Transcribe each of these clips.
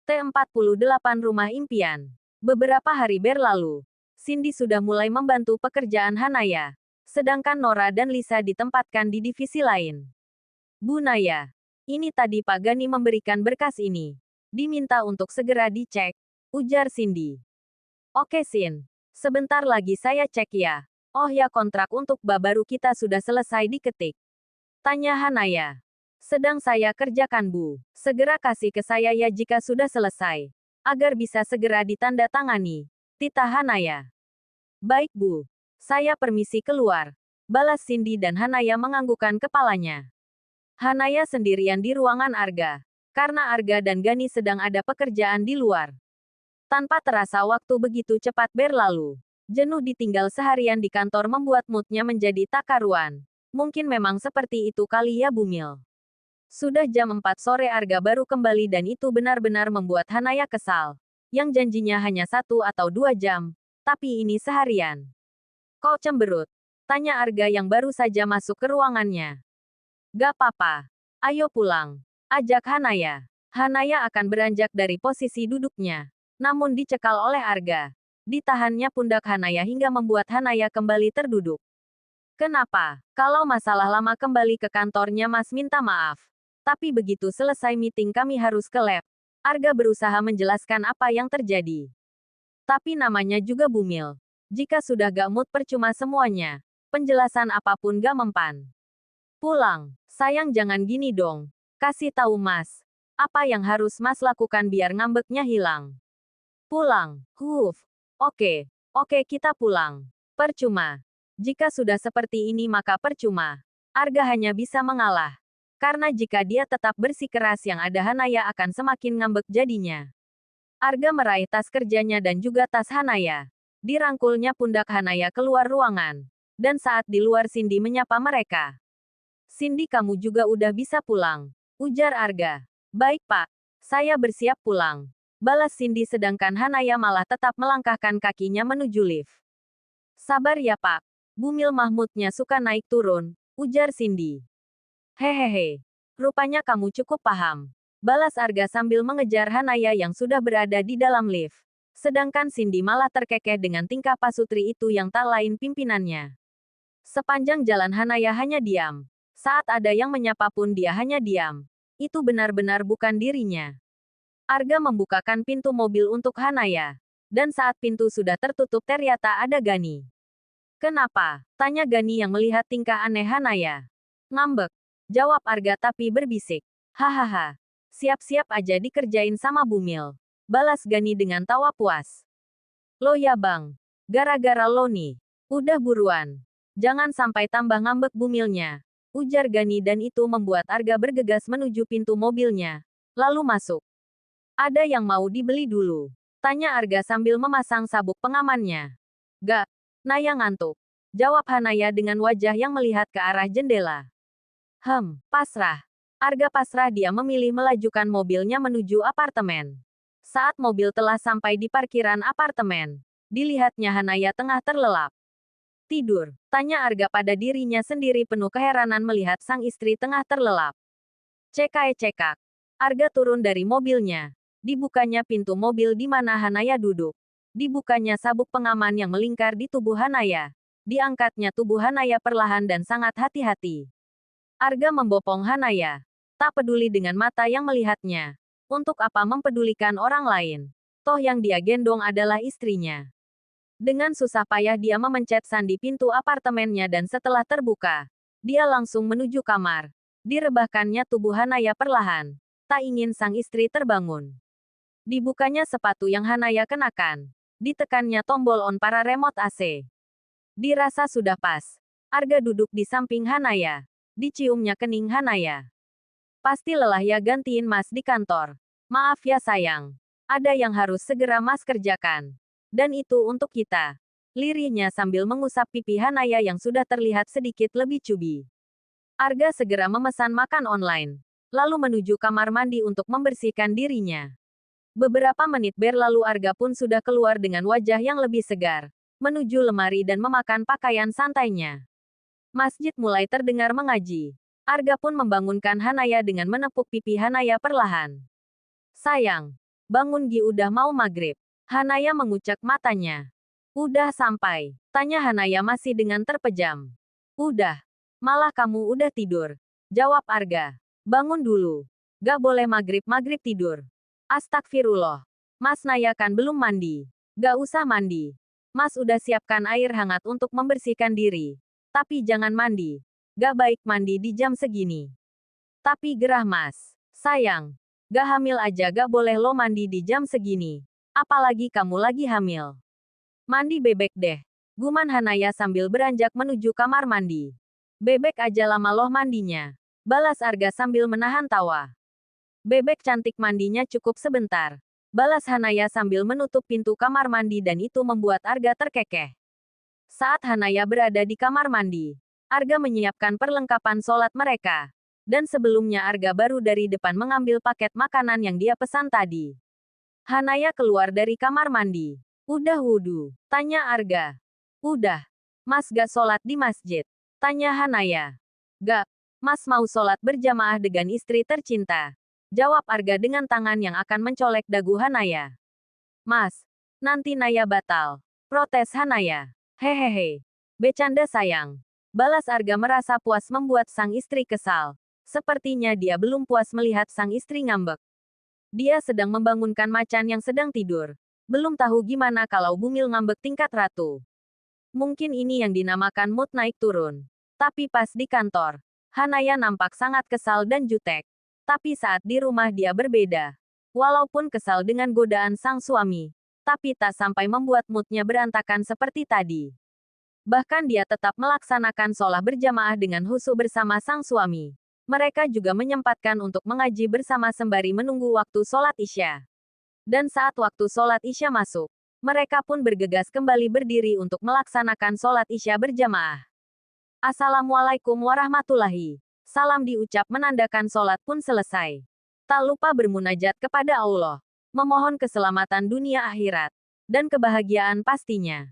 T48 Rumah Impian. Beberapa hari berlalu, Cindy sudah mulai membantu pekerjaan Hanaya, sedangkan Nora dan Lisa ditempatkan di divisi lain. Bu Naya, ini tadi Pak Gani memberikan berkas ini. Diminta untuk segera dicek, ujar Cindy. Oke Sin, sebentar lagi saya cek ya. Oh ya, kontrak untuk bab baru kita sudah selesai diketik. Tanya Hanaya. Sedang saya kerjakan Bu. Segera kasih ke saya ya jika sudah selesai. Agar bisa segera ditanda tangani. Tita Hanaya. Baik Bu. Saya permisi keluar. Balas Cindy dan Hanaya menganggukkan kepalanya. Hanaya sendirian di ruangan Arga. Karena Arga dan Gani sedang ada pekerjaan di luar. Tanpa terasa waktu begitu cepat berlalu. Jenuh ditinggal seharian di kantor membuat moodnya menjadi tak karuan. Mungkin memang seperti itu kali ya Bumil. Sudah jam 4 sore Arga baru kembali dan itu benar-benar membuat Hanaya kesal. Yang janjinya hanya 1 atau 2 jam, tapi ini seharian. Kok cemberut? Tanya Arga yang baru saja masuk ke ruangannya. Gak apa-apa. Ayo pulang. Ajak Hanaya. Hanaya akan beranjak dari posisi duduknya. Namun dicekal oleh Arga. Ditahannya pundak Hanaya hingga membuat Hanaya kembali terduduk. Kenapa? Kalau masalah lama kembali ke kantornya Mas minta maaf. Tapi begitu selesai meeting kami harus ke lab. Arga berusaha menjelaskan apa yang terjadi. Tapi namanya juga Bumil. Jika sudah gak mood percuma semuanya. Penjelasan apapun gak mempan. Pulang. Sayang jangan gini dong. Kasih tahu Mas. Apa yang harus Mas lakukan biar ngambeknya hilang. Pulang. Oke. Oke kita pulang. Percuma. Jika sudah seperti ini maka percuma. Arga hanya bisa mengalah. Karena jika dia tetap bersikeras yang ada Hanaya akan semakin ngambek jadinya. Arga meraih tas kerjanya dan juga tas Hanaya. Dirangkulnya pundak Hanaya keluar ruangan. Dan saat di luar Cindy menyapa mereka. Cindy kamu juga udah bisa pulang. Ujar Arga. Baik Pak. Saya bersiap pulang. Balas Cindy sedangkan Hanaya malah tetap melangkahkan kakinya menuju lift. Sabar ya Pak. Bumil Mahmudnya suka naik turun. Ujar Cindy. Hehehe. Rupanya kamu cukup paham. Balas Arga sambil mengejar Hanaya yang sudah berada di dalam lift. Sedangkan Cindy malah terkekeh dengan tingkah pasutri itu yang tak lain pimpinannya. Sepanjang jalan Hanaya hanya diam. Saat ada yang menyapa pun dia hanya diam. Itu benar-benar bukan dirinya. Arga membukakan pintu mobil untuk Hanaya. Dan saat pintu sudah tertutup ternyata ada Gani. Kenapa? Tanya Gani yang melihat tingkah aneh Hanaya. Ngambek. Jawab Arga tapi berbisik. Hahaha. Siap-siap aja dikerjain sama Bumil. Balas Gani dengan tawa puas. Lo ya bang. Gara-gara lo nih. Udah buruan. Jangan sampai tambah ngambek Bumilnya. Ujar Gani dan itu membuat Arga bergegas menuju pintu mobilnya. Lalu masuk. Ada yang mau dibeli dulu? Tanya Arga sambil memasang sabuk pengamannya. Gak. Naya ngantuk. Jawab Hanaya dengan wajah yang melihat ke arah jendela. Pasrah. Arga pasrah dia memilih melajukan mobilnya menuju apartemen. Saat mobil telah sampai di parkiran apartemen, dilihatnya Hanaya tengah terlelap. Tidur, tanya Arga pada dirinya sendiri penuh keheranan melihat sang istri tengah terlelap. Cekak. Arga turun dari mobilnya. Dibukanya pintu mobil di mana Hanaya duduk. Dibukanya sabuk pengaman yang melingkar di tubuh Hanaya. Diangkatnya tubuh Hanaya perlahan dan sangat hati-hati. Arga membopong Hanaya. Tak peduli dengan mata yang melihatnya. Untuk apa mempedulikan orang lain? Toh yang dia gendong adalah istrinya. Dengan susah payah dia memencet sandi pintu apartemennya dan setelah terbuka, dia langsung menuju kamar. Direbahkannya tubuh Hanaya perlahan. Tak ingin sang istri terbangun. Dibukanya sepatu yang Hanaya kenakan. Ditekannya tombol on para remote AC. Dirasa sudah pas. Arga duduk di samping Hanaya. Diciumnya kening Hanaya. Pasti lelah ya gantiin Mas di kantor. Maaf ya sayang. Ada yang harus segera Mas kerjakan. Dan itu untuk kita. Lirihnya sambil mengusap pipi Hanaya yang sudah terlihat sedikit lebih cubi. Arga segera memesan makan online. Lalu menuju kamar mandi untuk membersihkan dirinya. Beberapa menit berlalu Arga pun sudah keluar dengan wajah yang lebih segar. Menuju lemari dan memakan pakaian santainya. Masjid mulai terdengar mengaji. Arga pun membangunkan Hanaya dengan menepuk pipi Hanaya perlahan. Sayang. Bangun Gi, udah mau maghrib. Hanaya mengucek matanya. Udah sampai. Tanya Hanaya masih dengan terpejam. Udah. Malah kamu udah tidur. Jawab Arga. Bangun dulu. Gak boleh maghrib-maghrib tidur. Astagfirullah. Mas Naya kan belum mandi. Gak usah mandi. Mas udah siapkan air hangat untuk membersihkan diri. Tapi jangan mandi. Gak baik mandi di jam segini. Tapi gerah Mas. Sayang. Gak hamil aja gak boleh lo mandi di jam segini. Apalagi kamu lagi hamil. Mandi bebek deh. Guman Hanaya sambil beranjak menuju kamar mandi. Bebek aja lama loh mandinya. Balas Arga sambil menahan tawa. Bebek cantik mandinya cukup sebentar. Balas Hanaya sambil menutup pintu kamar mandi dan itu membuat Arga terkekeh. Saat Hanaya berada di kamar mandi, Arga menyiapkan perlengkapan sholat mereka. Dan sebelumnya Arga baru dari depan mengambil paket makanan yang dia pesan tadi. Hanaya keluar dari kamar mandi. Udah wudu? Tanya Arga. Udah. Mas gak sholat di masjid? Tanya Hanaya. Gak. Mas mau sholat berjamaah dengan istri tercinta. Jawab Arga dengan tangan yang akan mencolek dagu Hanaya. Mas, nanti Naya batal. Protes Hanaya. Hehehe. Becanda sayang. Balas Arga merasa puas membuat sang istri kesal. Sepertinya dia belum puas melihat sang istri ngambek. Dia sedang membangunkan macan yang sedang tidur. Belum tahu gimana kalau Bumil ngambek tingkat ratu. Mungkin ini yang dinamakan mood naik turun. Tapi pas di kantor, Hanaya nampak sangat kesal dan jutek. Tapi saat di rumah dia berbeda. Walaupun kesal dengan godaan sang suami, tapi tak sampai membuat moodnya berantakan seperti tadi. Bahkan dia tetap melaksanakan sholat berjamaah dengan khusyuk bersama sang suami. Mereka juga menyempatkan untuk mengaji bersama sembari menunggu waktu sholat Isya. Dan saat waktu sholat Isya masuk, mereka pun bergegas kembali berdiri untuk melaksanakan sholat Isya berjamaah. Assalamualaikum warahmatullahi. Salam diucap menandakan sholat pun selesai. Tak lupa bermunajat kepada Allah. Memohon keselamatan dunia akhirat. Dan kebahagiaan pastinya.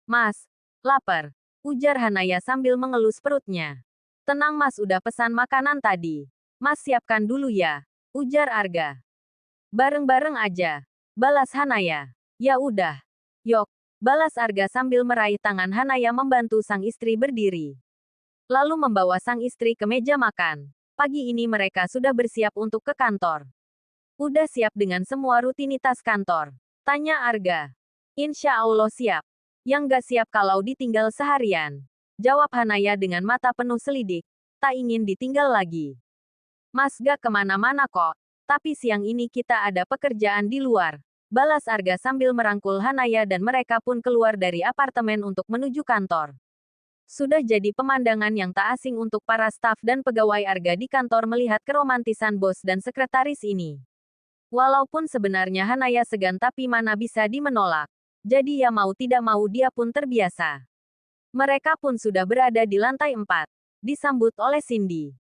Mas, lapar. Ujar Hanaya sambil mengelus perutnya. Tenang Mas, udah pesan makanan tadi. Mas siapkan dulu ya. Ujar Arga. Bareng-bareng aja. Balas Hanaya. Ya udah. Yok. Balas Arga sambil meraih tangan Hanaya membantu sang istri berdiri. Lalu membawa sang istri ke meja makan. Pagi ini mereka sudah bersiap untuk ke kantor. Udah siap dengan semua rutinitas kantor? Tanya Arga. Insya Allah siap. Yang gak siap kalau ditinggal seharian. Jawab Hanaya dengan mata penuh selidik. Tak ingin ditinggal lagi. Mas gak kemana-mana kok. Tapi siang ini kita ada pekerjaan di luar. Balas Arga sambil merangkul Hanaya dan mereka pun keluar dari apartemen untuk menuju kantor. Sudah jadi pemandangan yang tak asing untuk para staf dan pegawai Arga di kantor melihat keromantisan bos dan sekretaris ini. Walaupun sebenarnya Hanaya segan tapi mana bisa dimenolak. Jadi ya mau tidak mau dia pun terbiasa. Mereka pun sudah berada di lantai 4. Disambut oleh Cindy.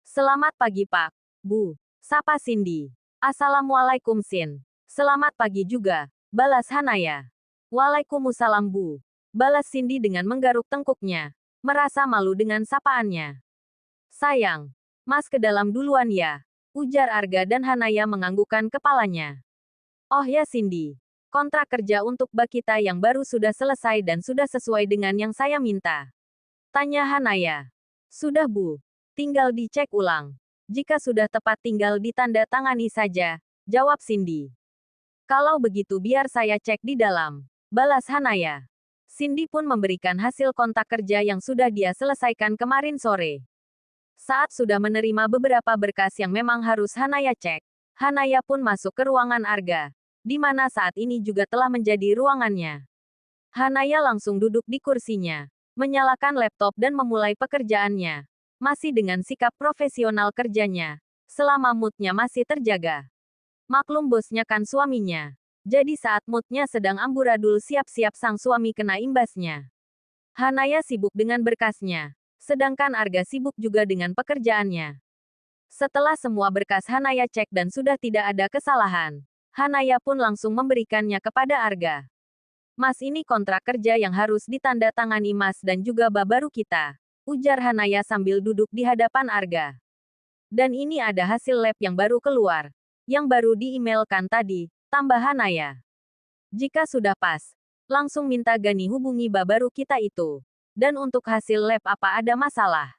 Selamat pagi Pak, Bu. Sapa Cindy. Assalamualaikum Sin. Selamat pagi juga. Balas Hanaya. Waalaikumsalam Bu. Balas Cindy dengan menggaruk tengkuknya. Merasa malu dengan sapaannya. Sayang. Mas ke dalam duluan ya. Ujar Arga dan Hanaya menganggukkan kepalanya. Oh ya Cindy. Kontrak kerja untuk bak kita yang baru sudah selesai dan sudah sesuai dengan yang saya minta. Tanya Hanaya. Sudah Bu. Tinggal dicek ulang. Jika sudah tepat tinggal ditanda tangani saja. Jawab Cindy. Kalau begitu biar saya cek di dalam. Balas Hanaya. Cindy pun memberikan hasil kontak kerja yang sudah dia selesaikan kemarin sore. Saat sudah menerima beberapa berkas yang memang harus Hanaya cek, Hanaya pun masuk ke ruangan Arga, di mana saat ini juga telah menjadi ruangannya. Hanaya langsung duduk di kursinya, menyalakan laptop dan memulai pekerjaannya. Masih dengan sikap profesional kerjanya, selama moodnya masih terjaga. Maklum bosnya kan suaminya. Jadi saat moodnya sedang amburadul siap-siap sang suami kena imbasnya. Hanaya sibuk dengan berkasnya, sedangkan Arga sibuk juga dengan pekerjaannya. Setelah semua berkas Hanaya cek dan sudah tidak ada kesalahan, Hanaya pun langsung memberikannya kepada Arga. Mas ini kontrak kerja yang harus ditandatangani Mas dan juga bab baru kita. Ujar Hanaya sambil duduk di hadapan Arga. Dan ini ada hasil lab yang baru keluar. Yang baru di-emailkan tadi, tambah Hanaya. Jika sudah pas, langsung minta Gani hubungi baru kita itu. Dan untuk hasil lab apa ada masalah?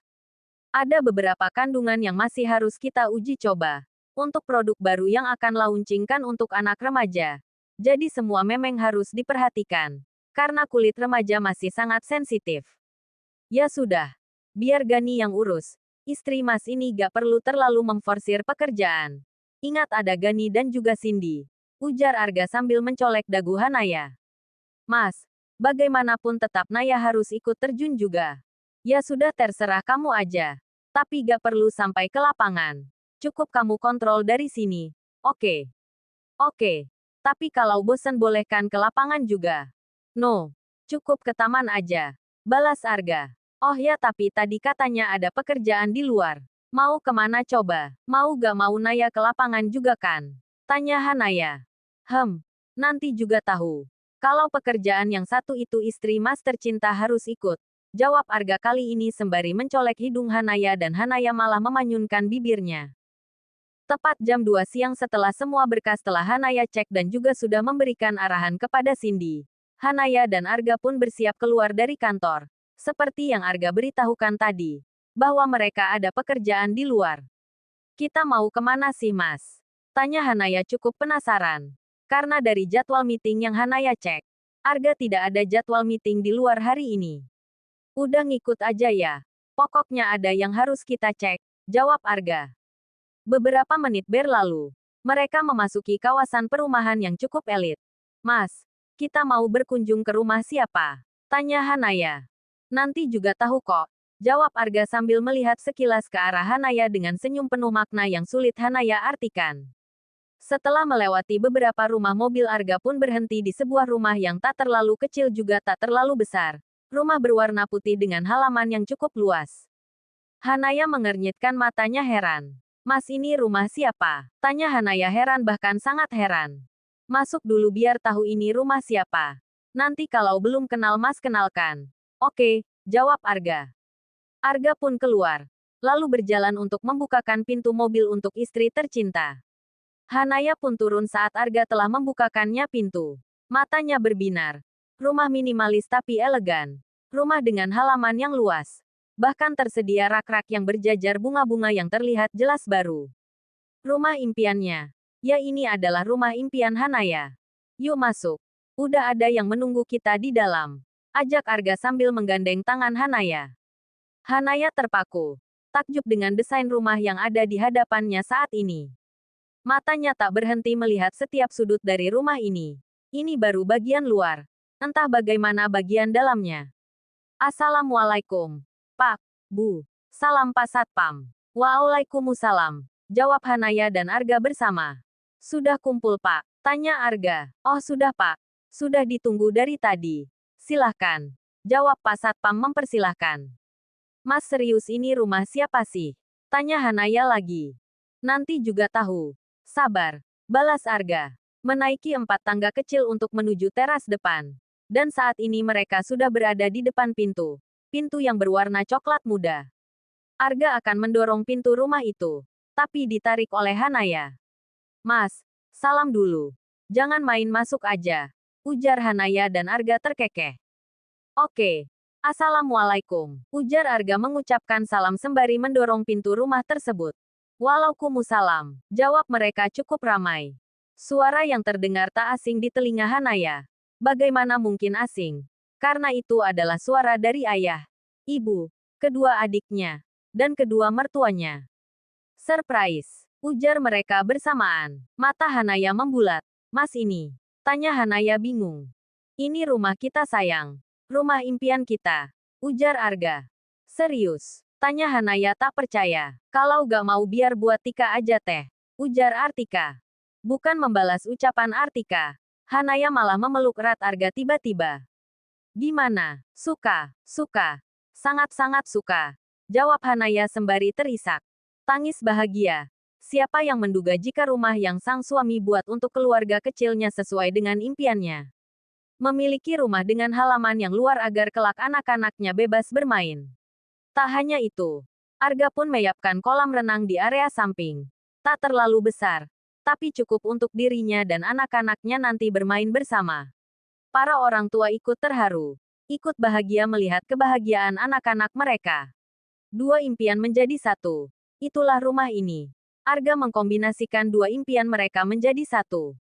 Ada beberapa kandungan yang masih harus kita uji coba. Untuk produk baru yang akan launchingkan untuk anak remaja. Jadi semua memang harus diperhatikan. Karena kulit remaja masih sangat sensitif. Ya sudah. Biar Gani yang urus. Istri Mas ini gak perlu terlalu memforsir pekerjaan. Ingat ada Gani dan juga Cindy. Ujar Arga sambil mencolek dagu Hanaya. Mas, bagaimanapun tetap Naya harus ikut terjun juga. Ya sudah terserah kamu aja. Tapi gak perlu sampai ke lapangan. Cukup kamu kontrol dari sini. Oke. Oke. Tapi kalau bosan bolehkan ke lapangan juga. No. Cukup ke taman aja. Balas Arga. Oh ya tapi tadi katanya ada pekerjaan di luar. Mau kemana coba? Mau gak mau Naya ke lapangan juga kan? Tanya Hanaya. Nanti juga tahu. Kalau pekerjaan yang satu itu istri Mas tercinta harus ikut. Jawab Arga kali ini sembari mencolek hidung Hanaya dan Hanaya malah memanyunkan bibirnya. Tepat jam 2 siang setelah semua berkas telah Hanaya cek dan juga sudah memberikan arahan kepada Cindy. Hanaya dan Arga pun bersiap keluar dari kantor. Seperti yang Arga beritahukan tadi, bahwa mereka ada pekerjaan di luar. Kita mau kemana sih Mas? Tanya Hanaya cukup penasaran. Karena dari jadwal meeting yang Hanaya cek, Arga tidak ada jadwal meeting di luar hari ini. Udah ngikut aja ya. Pokoknya ada yang harus kita cek, jawab Arga. Beberapa menit berlalu, mereka memasuki kawasan perumahan yang cukup elit. Mas, kita mau berkunjung ke rumah siapa? Tanya Hanaya. Nanti juga tahu kok, jawab Arga sambil melihat sekilas ke arah Hanaya dengan senyum penuh makna yang sulit Hanaya artikan. Setelah melewati beberapa rumah mobil Arga pun berhenti di sebuah rumah yang tak terlalu kecil juga tak terlalu besar. Rumah berwarna putih dengan halaman yang cukup luas. Hanaya mengernyitkan matanya heran. Mas ini rumah siapa? Tanya Hanaya heran bahkan sangat heran. Masuk dulu biar tahu ini rumah siapa. Nanti kalau belum kenal Mas kenalkan. Oke, jawab Arga. Arga pun keluar. Lalu berjalan untuk membukakan pintu mobil untuk istri tercinta. Hanaya pun turun saat Arga telah membukakannya pintu. Matanya berbinar. Rumah minimalis tapi elegan. Rumah dengan halaman yang luas. Bahkan tersedia rak-rak yang berjajar bunga-bunga yang terlihat jelas baru. Rumah impiannya. Ya ini adalah rumah impian Hanaya. Yuk masuk. Udah ada yang menunggu kita di dalam. Ajak Arga sambil menggandeng tangan Hanaya. Hanaya terpaku. Takjub dengan desain rumah yang ada di hadapannya saat ini. Matanya tak berhenti melihat setiap sudut dari rumah ini. Ini baru bagian luar. Entah bagaimana bagian dalamnya. Assalamualaikum. Pak, Bu. Salam Pak Satpam. Waalaikumsalam. Jawab Hanaya dan Arga bersama. Sudah kumpul Pak? Tanya Arga. Oh sudah Pak. Sudah ditunggu dari tadi. Silahkan. Jawab Pak Satpam mempersilahkan. Mas serius ini rumah siapa sih? Tanya Hanaya lagi. Nanti juga tahu. Sabar. Balas Arga. Menaiki 4 tangga kecil untuk menuju teras depan. Dan saat ini mereka sudah berada di depan pintu. Pintu yang berwarna coklat muda. Arga akan mendorong pintu rumah itu. Tapi ditarik oleh Hanaya. Mas, salam dulu. Jangan main masuk aja. Ujar Hanaya dan Arga terkekeh. Oke. Assalamualaikum. Ujar Arga mengucapkan salam sembari mendorong pintu rumah tersebut. Waalaikumsalam. Jawab mereka cukup ramai. Suara yang terdengar tak asing di telinga Hanaya. Bagaimana mungkin asing? Karena itu adalah suara dari ayah, ibu, kedua adiknya, dan kedua mertuanya. Surprise. Ujar mereka bersamaan. Mata Hanaya membulat. Mas ini. Tanya Hanaya bingung. Ini rumah kita sayang. Rumah impian kita. Ujar Arga. Serius? Tanya Hanaya tak percaya. Kalau gak mau biar buat Tika aja teh. Ujar Artika. Bukan membalas ucapan Artika. Hanaya malah memeluk erat Arga tiba-tiba. Gimana? Suka? Suka. Sangat-sangat suka. Jawab Hanaya sembari terisak. Tangis bahagia. Siapa yang menduga jika rumah yang sang suami buat untuk keluarga kecilnya sesuai dengan impiannya. Memiliki rumah dengan halaman yang luar agar kelak anak-anaknya bebas bermain. Tak hanya itu, Arga pun menyiapkan kolam renang di area samping. Tak terlalu besar, tapi cukup untuk dirinya dan anak-anaknya nanti bermain bersama. Para orang tua ikut terharu, ikut bahagia melihat kebahagiaan anak-anak mereka. Dua impian menjadi satu. Itulah rumah ini. Arga mengkombinasikan dua impian mereka menjadi satu.